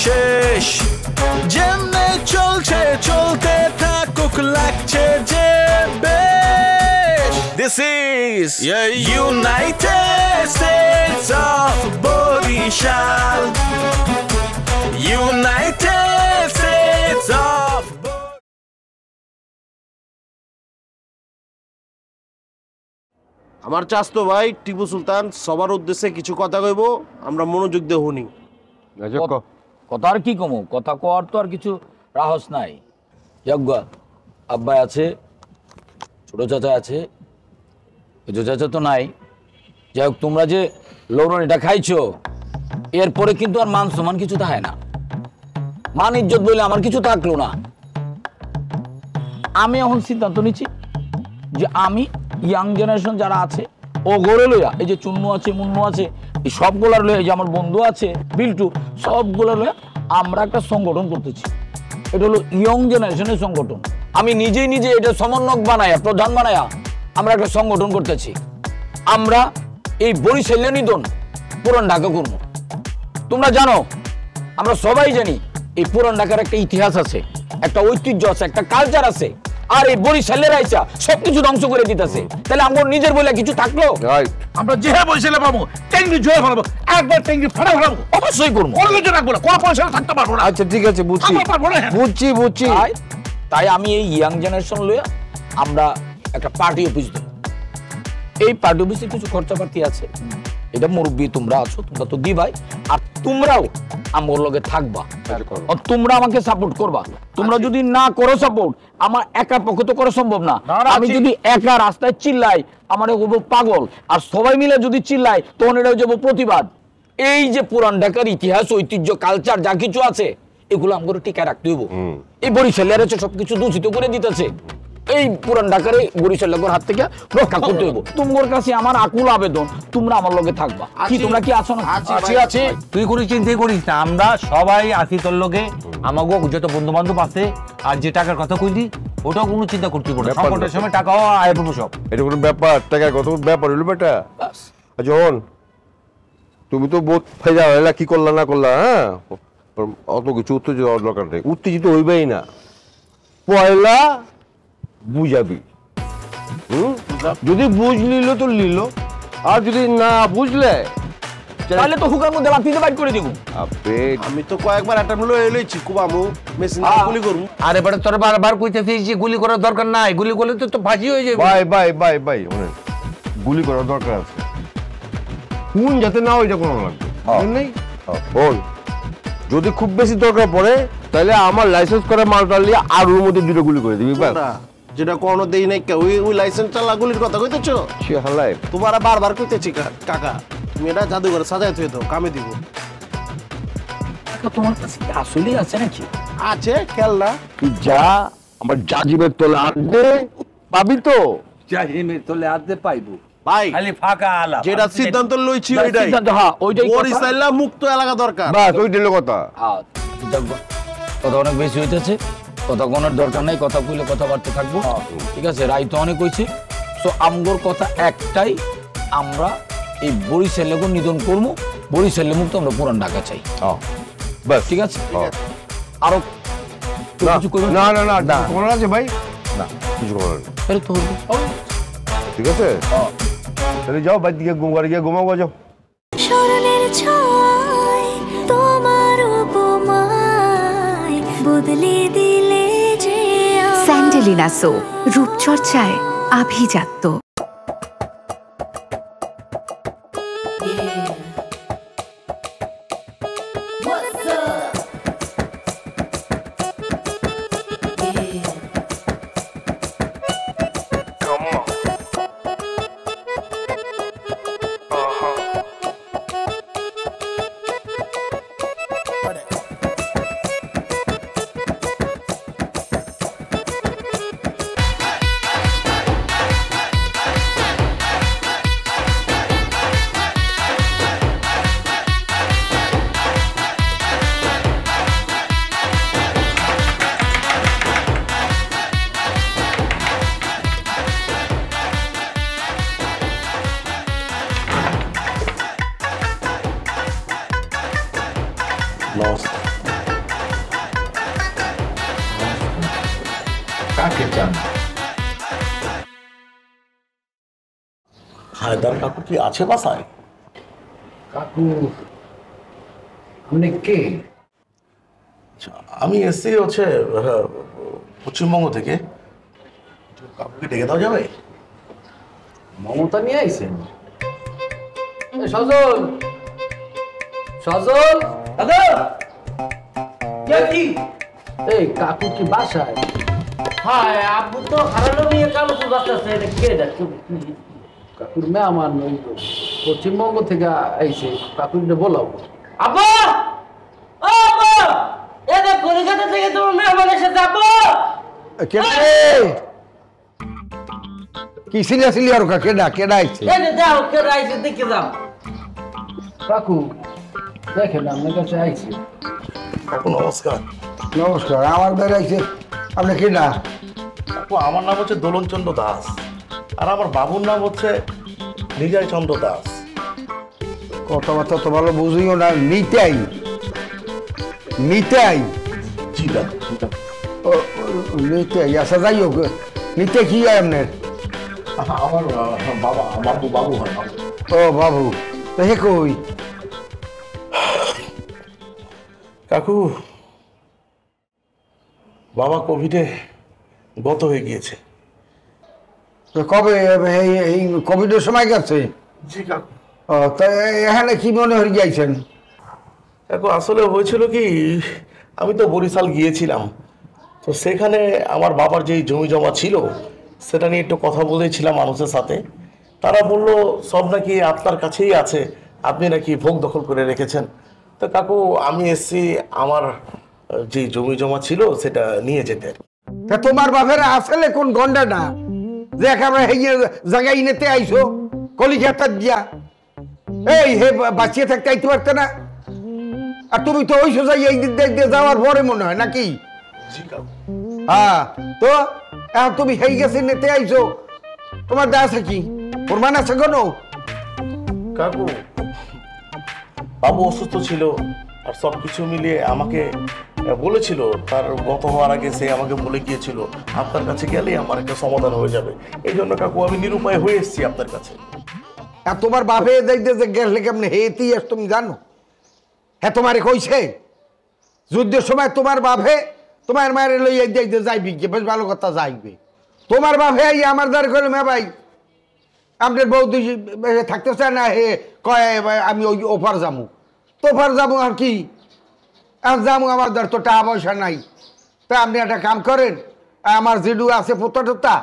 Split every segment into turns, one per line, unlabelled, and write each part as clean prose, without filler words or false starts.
শেষ যেমনে চলছে চলতে থাকুক লাগছে যে বেশ This is United States of Borishal United States of
আমার চাচতো ভাই টিপু সুলতান সবার উদ্দেশ্যে কিছু কথা কইব আমরা মনোযোগ দিয়ে শুনি
কথা আর কি কমো কথা কর তো আর কিছু রাহস নাই যজ্ঞ আব্বাই আছে ছোট চাচা আছে ছোট চাচা তো নাই যাই হোক তোমরা যে লৌরনিটা খাইছো এরপরে কিন্তু আর মান সমান কিছু থাকে না মান ইজ্জত বলে আমার কিছু থাকলো না আমি এখন সিদ্ধান্ত নিচ্ছি যে আমি ইয়াং জেনারেশন যারা আছে ও গড়ে লইয়া এই যে চুন্নু আছে মুন্নু আছে এই সবগুলার লইয়া এই যে আমার বন্ধু আছে বিল্টু সবগুলার লইয়া আমরা একটা সংগঠন করতেছি এটা হলো ইয়ং জেনারেশনের সংগঠন আমি নিজে এটা সমন্বয়ক বানায়া প্রধান বানায়া আমরা একটা সংগঠন করতেছি আমরা এই বরিশাল নিধন পুরান ঢাকা করবো তোমরা জানো আমরা সবাই জানি এই পুরান ঢাকার একটা ইতিহাস আছে একটা ঐতিহ্য আছে একটা কালচার আছে আর এই বরিশালের আইসা সবকিছু ধ্বংস করে দিতেছে তাহলে আমার নিজের বলে কিছু থাকলো
আমরা যে বরিশালে পাবো টেঙ্গি জয় ফেলাবো একবার টেঙ্গি ফাটা ফেলাবো
অবশ্যই করবো
কোনো কিছু রাখবো না কোনো পয়সা থাকতে পারবো না
আচ্ছা ঠিক আছে বুঝছি
তাই আমি এই ইয়াং জেনারেশন লইয়া আমরা একটা পার্টি অফিস দেব এই পার্টি অফিসে কিছু খরচাপাতি আছে এটা মুরব্বী তোমরা আছো তোমরা তো দিবাই আর তোমরাও আমার লগে থাকবা তোমরা আমাকে সাপোর্ট করবা তোমরা যদি না করো সাপোর্ট আমার একার পক্ষে তো করা সম্ভব না আমি যদি একা রাস্তায় চিল্লাই আমার হবো পাগল আর সবাই মিলে যদি চিল্লাই তখন এটা হয়ে যাবো প্রতিবাদ এই যে পুরান ঢাকার ইতিহাস ঐতিহ্য কালচার যা কিছু আছে এগুলো আমাকে টিকায় রাখতে হইব এই বরিশালের আছে সবকিছু দূষিত করে দিতেছে এই পুরান ঢাকার বরিশাল লোকের হাত থেকে রক্ষা করতে হইব তোমার কাছে আমার আকুল আবেদন তোমরা আমার লগে থাকবা কি তোমরা কি আছো না
আছি তুই কোনো চিন্তাই করিস না আমরা সবাই আছি তোর লগে আমাগো যত বন্ধু বান্ধব আছে আর যে টাকার কথা কইলি ওটাও কোনো চিন্তা করতে পারবো না সংকটের সময় টাকাও আয় পাবো সব
এটা কোনো ব্যাপার টাকার কত ব্যাপার হলো বেটা জন তুমি তো বহুত ফায়দা হইলা কি করলা না করলা হ্যাঁ অত কিছু উত্তেজিত হওয়ার দরকার নেই উত্তেজিত হইবেই না পয়লা বুঝাবি যদি বুঝ নিল তো নিল আর যদি না বুঝলে
তাহলে তো হুকার মধ্যে লাফিয়ে বাইট করে দিব
আমি তো কয়েকবার অ্যাটেম্প লইছি কুবামু মেশিন গুলি করব
আরে বড় তোর বারবার কইতেছিস যে গুলি করার দরকার নাই গুলি করলে তো ফাঁসি হয়ে যাবে
ভাই গুলি করার দরকার আছে কোন যাতে না ওইটা কোনো লাগবে নেই বল যদি খুব বেশি দরকার পড়ে তাহলে আমার লাইসেন্স করা মালটা নিয়ে আর ওর মধ্যে দুটো গুলি করে দিবি ব্যাস
যেটা কোনো দেই নাই ওই লাইসেন্স চালা গুলির কথা কইতেছো
সে হালাই
তোমার বারবার কইতেছি কাকা তুমি এটা জাদুঘরে সাজায় থই দাও কামে দিব
তোমার কাছে আসলে আছে নাকি
আছে খেলনা
তুই যা আমার জাজিবের তোলে হাত দে পাবি তো
জাজিবের তোলে হাত দে পাইবো
ভাই
খালি ফাঁকা আলা
যেটা সিদ্ধান্ত লইছি ওইটাই
সিদ্ধান্ত হ্যাঁ ওইটাই
বরিশাল মুক্ত এলাকা দরকার
বাস ওইটাই হলো কথা
কথা অনেক বেশি হইতেছে কথা কোনোর দরকার নাই কথা কইলে কথাবার্তা থাকবো ঠিক আছে রায় তো অনেক হইছে সো আমগোর কথা একটাই আমরা এই বরিশালকে নিধন করবো বরিশালে মুক্ত আমরা পুরান ঢাকা চাই
বাস
ঠিক আছে আরো কিছু কইবেন
না কোন আছে ভাই না কিছু করার নেই
তাহলে তো
ঠিক আছে তাহলে যাও বাইরে দিকে ঘুমার গিয়ে ঘুমাও যাও
স্মরণের ছয় তোমার উপমায় বদলে দিলে যে
স্যান্ডেলিনা সো রূপচর্চায় আভিজাত্য
নমস্কার।
কাকে চান?
হায়দার কাকু কি আছে বাসায়?
কাকু আপনি কে?
আমি এসছি হচ্ছে পশ্চিমবঙ্গ থেকে। কাকুকে ডেকে দেওয়া যাবে?
মমতা নিয়ে আইছেন? সজল সজল দাদা কি এই কাকু কি বাসায়?
হ্যাঁ আব্বু তো হারালো নিয়ে কালো ফুল বাঁচতেছে। এটা কে দেখো?
কাকুর মেহমান ওই পশ্চিমবঙ্গ থেকে আইছে, কাকুরটা বলাও।
আব্বু ও আব্বু এ দেখ কলকাতা থেকে তোমার মেহমান এসেছে। আব্বু
কি সিরিয়াসলি আর কেডা কেডা আইছে?
এই যে যাও কে রাইছে দেখে যাও।
কাকু দেখেন আপনার কাছে আইছে।
কাকু নমস্কার।
নমস্কার, আমার দ্বারা আইছে। আপনি কেডা?
কাকু আমার নাম হচ্ছে দোলনচন্দ্র দাস, আর আমার বাবুর নাম হচ্ছে নিজয় চন্দ্র দাস।
কথাবার্তা তো ভালো বুঝিও না। নিতাই নিতাই
জি কাকু, জি কাকু।
নিতাই আচ্ছা, যাই হোক। নিতে কি হয় আপনার?
আমার বাবা, বাবু হয় বাবু।
ও বাবু, তো হে কই?
কাকু বাবা কোভিডে গত হয়ে গিয়েছে।
তো কবে এই কোভিডের সময় গেছে?
জি কাকু।
ও তা এখানে কি মনে হয়ে যাইছেন?
কাকু আসলে হয়েছিল কি, আমি তো বরিশাল গিয়েছিলাম, তো সেখানে আমার বাবার যেই জমি জমা ছিল সেটা নিয়ে একটু কথা বলেছিলাম মানুষের সাথে। তারা বললো সব নাকি আপনার কাছেই আছে, আপনি নাকি ভোগ দখল করে রেখেছেন। তো কাকু আমি এসছি আমার যে জমি জমা ছিল সেটা নিয়ে যেতে।
তা তোমার বাপের আসলে কোন গন্ডাটা যে একেবারে এই জায়গায় নিতে আইসো কলিকাতা দিয়া? এই হে বাঁচিয়ে থাকতে আইতে পারতে না? আর তুমি তো ওই সোজা এই দিক দিয়ে যাওয়ার পরে মনে হয় নাকি?
জি কাকু।
হ্যাঁ, তো এখন তুমি হেই গেছে নিতে আইসো, তোমার দা আছে কি প্রমাণ আছে কোনো?
কাকু বাবু অসুস্থ ছিল, আর সব কিছু মিলিয়ে আমাকে বলেছিল, তার গত হওয়ার আগে সে আমাকে বলে গিয়েছিল আপনার কাছে গেলেই আমার একটা সমাধান হয়ে যাবে। এই জন্য কাকু আমি নিরুপায় হয়ে এসেছি আপনার কাছে।
আর তোমার বাপে দেখতে যে গেলে কেমন হেতি আস তুমি জানো? হ্যাঁ, তোমারে কইছে যুদ্ধের সময় তোমার বাপে তোমার মায়ের লইয়া যাইতে যাইবি, বেশ ভালো কথা যাইবে। তোমার বাপে আমার দ্বার করে মে ভাই আপনার বউ দুই থাকতে চায় না, হে কয় আমি ওই ওপার যাবো, তোপার যাবো আর কি যাবো, আমার দ্বার তো টাকা পয়সা নাই। তা আপনি একটা কাম করেন, আমার যেটু আছে পোতা টোতা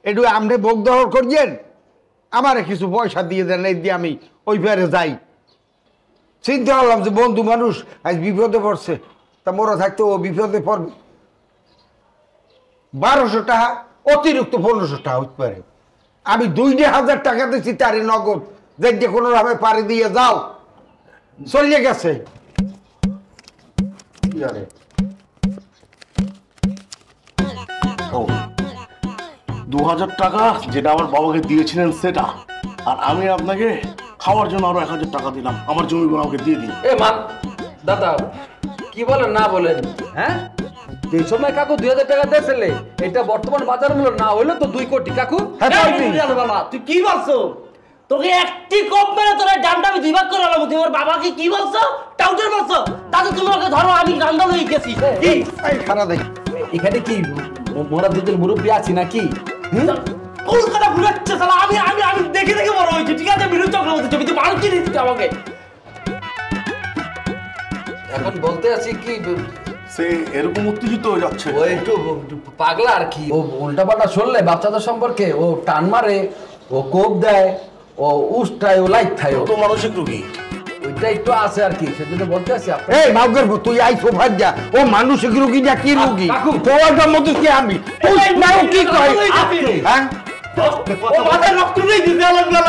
এটু আপনি ভোগ দখল করিয়েন, আমারে কিছু পয়সা দিয়ে দেন, এই দিয়ে আমি ওই পারে যাই। চিন্তা করলাম যে বন্ধু মানুষ আজ বিপদে পড়ছে, তা মোরা থাকতে ও বিপদে পড়বে। 1200 টাকা অতিরিক্ত 1500 টাকা হতে পারে। আমি 2000 টাকা দিচ্ছি তারে নগদ, যে কোনো ভাবে পারে দিয়ে যাও, চলিয়ে গেছে।
2000 টাকা যেটা আমার বাবাকে দিয়েছিলেন সেটা, আর আমি আপনাকে খাওয়ার জন্য আরো 1000 টাকা দিলাম। আমার জমিগুলো আমাকে দিয়ে দিন।
এ মান দাদা কি বলেন না বলেন? হ্যাঁ, যে সময় কাকু 2000 টাকা দিয়েছিলে এটা বর্তমান বাজার মূল্য না হইলো তো 2 কোটি। কাকু
বাবা তুই কি বলছো? তোকে একটি কোপ মেরে তোর ডান্ডা আমি 2 ভাগ করে আলাম। তুমি আমার বাবাকে কি বলছো? টাউটার বলছো? তাতে তুমি ওকে ধরো, আমি ডান্ডা লয়ে গেছি। কি
খারাপ দেখ
এখানে কি মোরা দুজন মুরব্বী আছি নাকি?
কলকাতা ঘুরাচ্ছে শালা। আমি আমি আমি দেখে দেখে বড় হয়েছি, ঠিক আছে? বিরুদ্ধ চক্রবর্তী ছবি তুই মানুষ চিনি দিতে আমাকে।
এখন বলতে আছি কি
সে এরকম উত্তেজিত হয়ে যাচ্ছে,
ও একটু পাগলা আর কি। ও উল্টাপাল্টা শুনলে বাচ্চাদের সম্পর্কে ও টান মারে, ও কোপ দেয়, ও উষ্টায়, ও লাইট খায়,
তো মানসিক রোগী।
ওইটা একটু আছে আর কি, সেজন্য বলতে আছি।
এই মাউগের তুই আইছো ভাজ্জা, ও মানসিক রোগী না কি রোগী? তোমার মধ্যে কি আমি কি কয়? হ্যাঁ,
ও মাথায় রক্ত নেই দিতে লাগলো।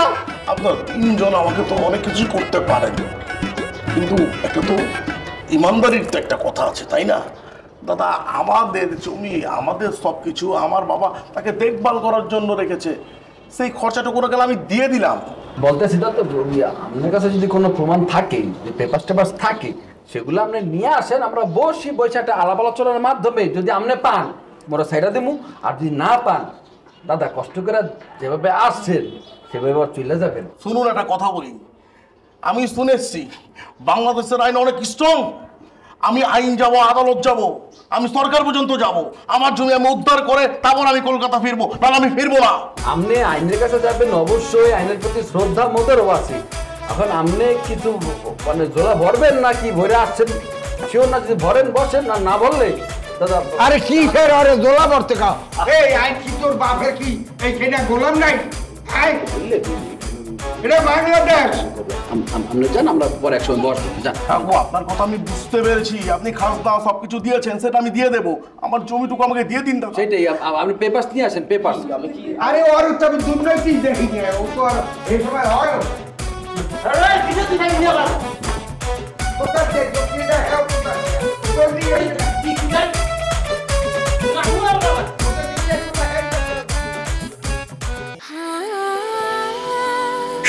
আপনার 3 জন আমাকে তো অনেক কিছু করতে পারেন, কিন্তু একটা তো ইমানদারির তো একটা কথা আছে, তাই না দাদা? আমাদের জমি, আমাদের সব কিছু আমার বাবা তাকে দেখভাল করার জন্য রেখেছে, সেই খরচাটুকু গেলে আমি দিয়ে দিলাম।
বলতেছি তো আপনার কাছে যদি কোনো প্রমাণ থাকে, যে পেপার টেপার থাকে,
সেগুলো আপনি নিয়ে আসেন, আমরা বসি বসে একটা আলাপ আলোচনার মাধ্যমে যদি আপনি পান মোরা সাইডা দিমু, আর যদি না পান দাদা কষ্ট করে যেভাবে আসছেন সেভাবে আবার চলে যাবেন।
শুনুন একটা কথা বলি, আমি শুনেছি বাংলাদেশের আইন অনেক স্ট্রং। আমি আইন যাব, আদালত যাব, আমি সরকার পর্যন্ত যাব, আমার জমি আমি উদ্ধার করে তারপর আমি কলকাতা ফিরবো, তাহলে আমি ফিরবো না।
আপনি আইনের কাছে যাবেন, অবশ্যই আইনের প্রতি শ্রদ্ধা মোদেরও আছে। এখন আপনি কিছু মানে জোলা ভরবেন না কি ভরে আসছেন শিওর না, যদি ভরেন বসেন, না না ভরলে দাদা।
আরে কি ফের আরে জোলা ভরতে কাও, এই আই কি তোর বাপের কি এই কেনা গোলাম নাই? আই এটা বাংলাদেশ।
আপনি জান আমরা পরে একসঙ্গে বসবো।
কাকু আপনার কথা আমি বুঝতে পেরেছি, আপনি খাজনা সবকিছু দিয়েছেন, সেটা আমি দিয়ে দেবো, আমার জমিটুকু আমাকে দিয়ে দিন।
সেটাই, আপনি পেপারস নিয়ে আসেন। পেপারস
আরে ওর তো আমি দুর্নীতি দেখি না, ও তো আর এই সময় হয় না। আরে কিছু দিন আগে নিয়ে আলা কোথা থেকে জমিটা হেও কোথা জলদি কি কি যাই কাকু বাবা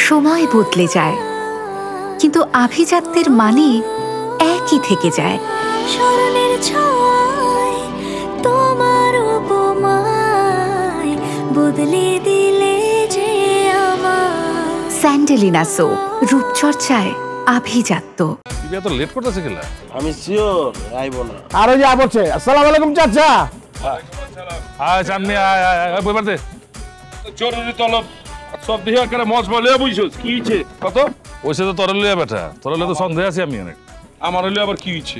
সময় বদলে যায়, কিন্তু আভিজাত্যের মানে একই থেকে যায়।
স্মরণের ছোঁয়ায় তোমার উপমায় বদলে দিলে যে আমার।
স্যান্ডেলিনা সো, রূপচর্চায় আভিজাত্য।
তুই এত লেট করতেছে কেলা?
আমি শিওর আইবো না।
আরে যা বলছে আসসালামু আলাইকুম চাচা।
আয় সামনে আয় আয় আয় বইবার দে। জরুরি তলব সব দিয়ে করে মজ বলে বুঝছস কি হইছে কত? ওইসে তো তোর লইয়া বেটা, তোর লইয়া তো সন্দেহ আছে আমি অনেক। আমার লইয়া আবার কি হইছে?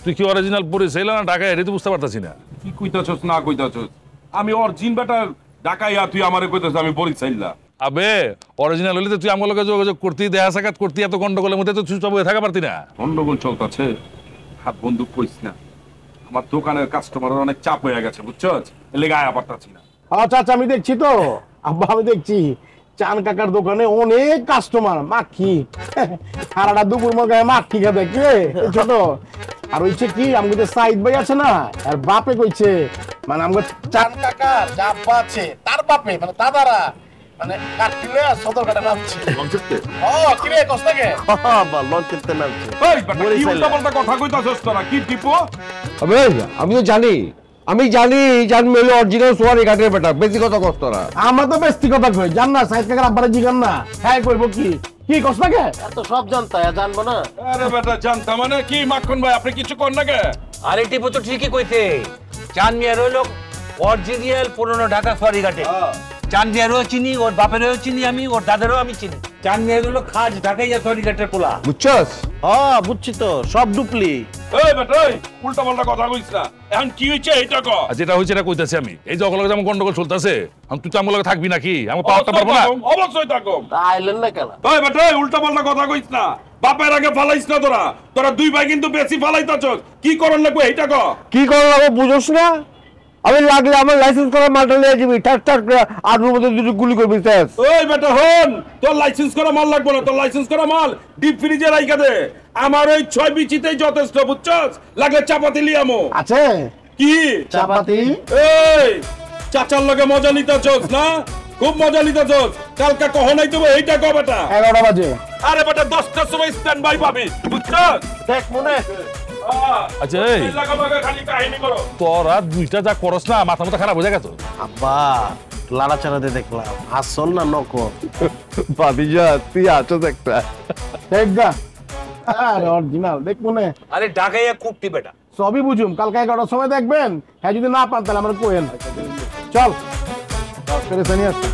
তুই কি অরিজিনাল পরিচয় না ঢাকা এটাই তো বুঝতে পারতাছি না।
কি কইতাছস না কইতাছস? আমি অরিজিন বেটা ঢাকাইয়া তুই আমারে কইতাছস আমি পরিচয় না।
আবে অরিজিনাল হইলে তো তুই আমার লগে যোগাযোগ করতি, দেখা সাক্ষাৎ করতি, এত গন্ডগোলের মধ্যে তো চুপচাপ হয়ে থাকা পারতি না।
গন্ডগোল চলতেছে, হাত বন্দুক কইস না। আমার দোকানের কাস্টমারের অনেক চাপ হয়ে গেছে বুঝছস, এর লেগে আয়া পারতাছি না।
চাচা আমি দেখছি তো, আব্বা আমি দেখছি চান কাকার দোকানে অনেক কাস্টমার, মাখি সারাটা দুপুর মধ্যে মাখি খাবে কে ছোট। আর হইছে কি আমাকে যে সাইদ ভাই আছে না, আর বাপে কইছে মানে আমাকে চান কাকা যা আব্বা আছে তার বাপে মানে দাদারা মানে কাটলে সদর কাটা নামছে লঞ্চতে। ও কি রে কষ্টকে
বাবা লঞ্চতে নামছে।
এই বেটা কি উল্টাপাল্টা কথা কইতাছস তোরা? কি টিপো?
আবে আমি তো জানি, আমি জানি জান মেলে অরিজিনাল সোয়ারি কাটের বেটা, বেশি কথা কষ্ট না।
আমরা তো বেশি কথা কই, জান না সাইদ কাকার আব্বারে জিগান না, হ্যাঁ কইব কি কি কষ্টকে
এত সব জানতা জানবো না।
আরে বেটা জানতা মানে কি? মাখন ভাই আপনি কিছু কর না কে?
আরে টিপু তো ঠিকই কইতে, চান মিয়া রইল অরিজিনাল পুরনো ঢাকা সোয়ারি কাটে। চান মিয়ারও চিনি, ওর বাপেরও চিনি আমি, ওর দাদারও আমি চিনি। চান মিয়া হলো খাজ ঢাকাইয়া সোয়ারি কাটের পোলা,
বুঝছস?
হ্যাঁ বুঝছি তো, সব ডুপ্লি।
এই বেটা এই উল্টাপাল্টা কথা কইছ না, এখন কি হইছে এইটা ক।
আর যেটা হইছে এটা কইতাছি আমি। এই যে অকলগে যেমন গন্ডগোল চলতেছে, তুই তো আমার লগে থাকবি নাকি? আমি পাওয়াতে পারবো না।
অবশ্যই থাকো।
আইলেন না কেন?
এই বেটা এই উল্টাপাল্টা কথা কইছ না, বাপের আগে ফালাইছ না তোরা। তোরা দুই ভাই কিন্তু বেশি ফালাইতাছস। কি করন লাগবে এইটা ক।
কি করব আমি বুঝছ না? আমি লাগলে আমার লাইসেন্স করা মালটা নিয়ে যাবি, ঠাক ঠাক করে আগুনের মধ্যে দুটো গুলি করবি।
ওই বেটা হন, তোর লাইসেন্স করা মাল লাগবে না, তোর লাইসেন্স করা মাল ডিপ ফ্রিজে রাইখা দে। আমার ওই 6 বিচিতেই যথেষ্ট বুঝছস, লাগলে চাপাতি লিয়ামো
আছে।
কি
চাপাতি?
এই চাচার লগে মজা নিতাছস না? খুব মজা নিতাছস। কালকে কখন আইতে হবে এইটা ক বেটা।
11টা বাজে।
আরে বেটা 10টার সময় স্ট্যান্ড বাই পাবি বুঝছস?
দেখ মনে
আচ্ছা এই
খালি কাহিনী করো।
তোরা দুইটা যা করস না, মাথা মাথা খারাপ হয়ে যায় তো।
আব্বা লাড়াচাড়াতে দেখলাম, আসল না নকল?
ভাবিজা তুই আছস একটা
দেখগা আরে অরিজিনাল দেখ মনে।
আরে ঢাকাইয়া কুপটি বেটা,
সবই বুঝুম, কালকে 11টার সময় দেখবেন। হ্যাঁ যদি না পান তাহলে আমরা কোয়েন চল করে নিয়ে আসছি।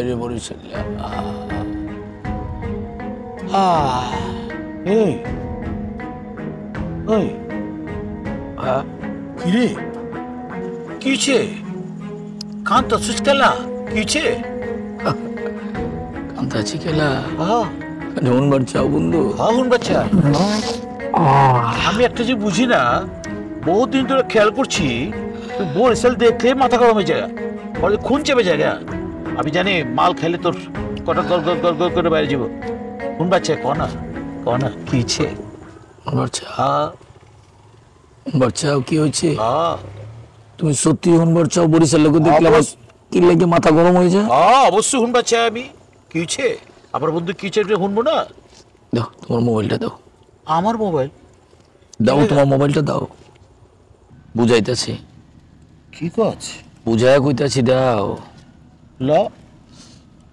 আরে বরিশাল
এই ওই
কিরে কিছে কান্তা সুস্কেলা কিছে কান্তা চিকেলা যেমন বাচ্চা বন্ধু
হাউন বাচ্চা। আমি একটা যে বুঝি না, বহুদিন ধরে খেয়াল করছি তুই বরিশাল দেখলে মাথা গরম হয়ে যায়, খুন চেপে জায়গা। আমি জানি মাল খাইলে তোর কটা গল গল গল গল করে বাইরে যাবো।
শুনবা চাই কনা কি হয়েছে বাচ্চা কি হয়েছে তুমি সত্যি শুনবার চাও বরিশাল লোক দেখলে আমার কি লাগে মাথা গরম হয়ে যায়
অবশ্যই শুনবার চাই আমি কি হয়েছে আমার বন্ধু কি হয়েছে শুনবো না
দাও তোমার মোবাইলটা দাও
আমার মোবাইল
দাও তোমার মোবাইলটা দাও বুঝাইতেছি
কি কাজ
বুঝায় কইতাছি দাও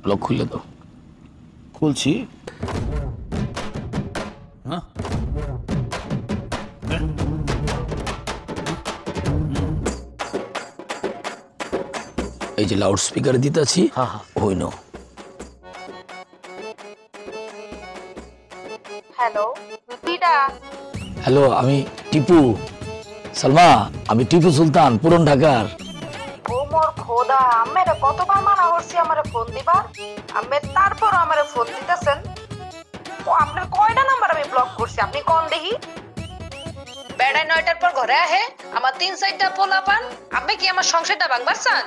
লক খুলে দাও
খুলছি
এই যে লাউড স্পিকার দিতেছি হইন হ্যালো আমি টিপু সালমা আমি টিপু সুলতান পুরন ঢাকার
ও মোর খোদা আম্মেরে কতবার মানা করছি আমারে ফোন দিবা আম্মে তারপর আমারে ফোন দিতেছেন ও আপনার কয়টা নাম্বার আমি ব্লক করছি আপনি কোন দেখি বেড়াই 9টার পর ঘরে আহে আমার 3-4টা পোলা পান আপনি কি আমার সংসারটা ভাঙবার চান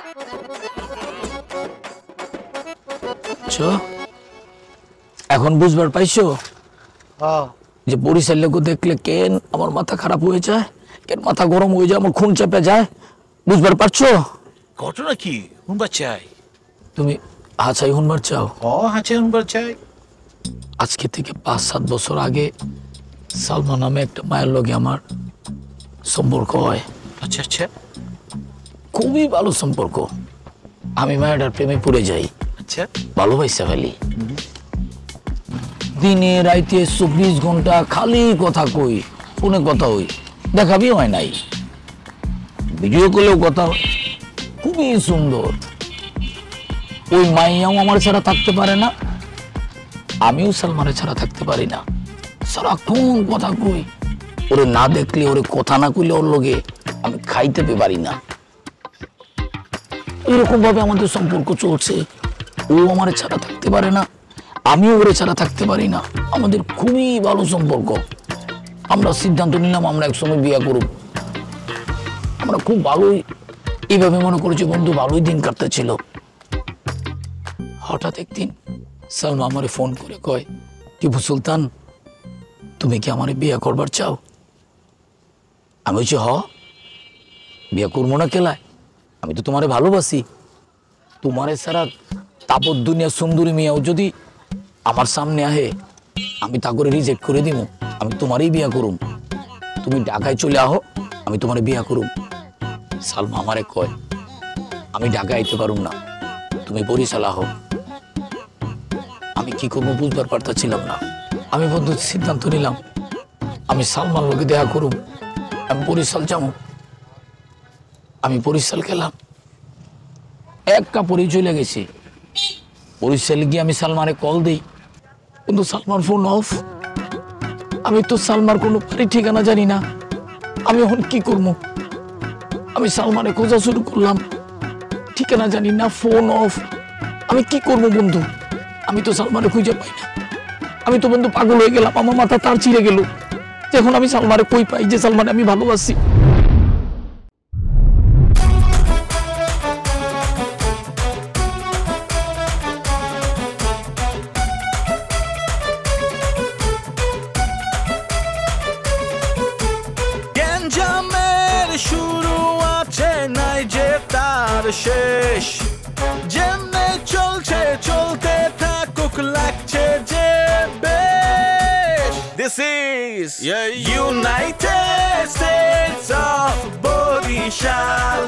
এখন বুঝবার পাইছো যে বরিশাল লোক দেখলে কেন আমার মাথা খারাপ হয়ে যায় কেন মাথা গরম হয়ে যায় আমার খুন চেপে যায় বুঝবার পারছো
ঘটনা কি শুনবার চাই
তুমি হাঁচাই শুনবার চাও
হাঁচাই শুনবার চাই
আজকে থেকে 5-7 বছর আগে সালমা নামে একটা মায়ের লগে আমার সম্পর্ক হয়
আচ্ছা আচ্ছা
খুবই ভালো সম্পর্ক আমি মায়ের প্রেমে পড়ে যাই
আচ্ছা
ভালোবাসা ফেলি দিনে রাইতে 24 ঘন্টা খালি কথা কই ফোনে কথা হই দেখাবি হয় নাই ভিডিও কলেও কথা খুবই সুন্দর ওই মাইয়াও আমার ছাড়া থাকতে পারে না আমিও সালমানের ছাড়া থাকতে পারি না সারাক্ষণ কথা কই ওরে না দেখলে ওরে কথা না কইলে ওর লগে আমি খাইতে পারি না এরকম ভাবে আমাদের সম্পর্ক চলছে ও আমার ছাড়া থাকতে পারে না আমিও ওরে ছাড়া থাকতে পারি না আমাদের খুবই ভালো সম্পর্ক আমরা সিদ্ধান্ত নিলাম আমরা একসময় বিয়ে করব আমরা খুব ভালোই এইভাবে মনে করেছি বন্ধু ভালোই দিন কাটতেছিল হঠাৎ একদিন সালমা আমারে ফোন করে কয় টিপু সুলতান তুমি কি আমারে বিয়ে করবার চাও আমি বলছি বিয়ে করবো না কেলায় আমি তো তোমারে ভালোবাসি তোমারে সারা তাপত দুনিয়া সুন্দরী মেয়েও যদি আমার সামনে আহে আমি তা করে রিজেক্ট করে দিব আমি তোমারই বিয়া করুম তুমি ঢাকায় চলে আহো আমি তোমারে বিয়া করুম সালমা আমারে কয় আমি ঢাকায় আইতে পারুম না তুমি বরিশাল আহো আমি কি করবো বুঝবার পারতেছিলাম না আমি বন্ধু সিদ্ধান্ত নিলাম আমি সালমার লোকে দেখা করুম আমি বরিশাল যাবো আমি বরিশাল গেলাম এক কাপড়েই চলে গেছি বরিশালে গিয়ে আমি সালমারে কল দিই কিন্তু সালমার ফোন অফ আমি তো সালমার কোনো বাড়ি ঠিকানা জানি না আমি এখন কি করবো আমি সালমারে খোঁজা শুরু করলাম ঠিকানা জানি না ফোন অফ আমি কি করবো বন্ধু আমি তো সালমারে খুঁজে পাই না আমি তো বন্ধু পাগল হয়ে গেলাম আমার মাথা তার ছিঁড়ে গেল এখন আমি সালমারে কই পাই যে সালমারে আমি ভালোবাসি
শুরু আছে নাই যে তার শেষ যেমনে চলছে চলতে থাকুক লাগছে যে বেশ This is United States of Borishal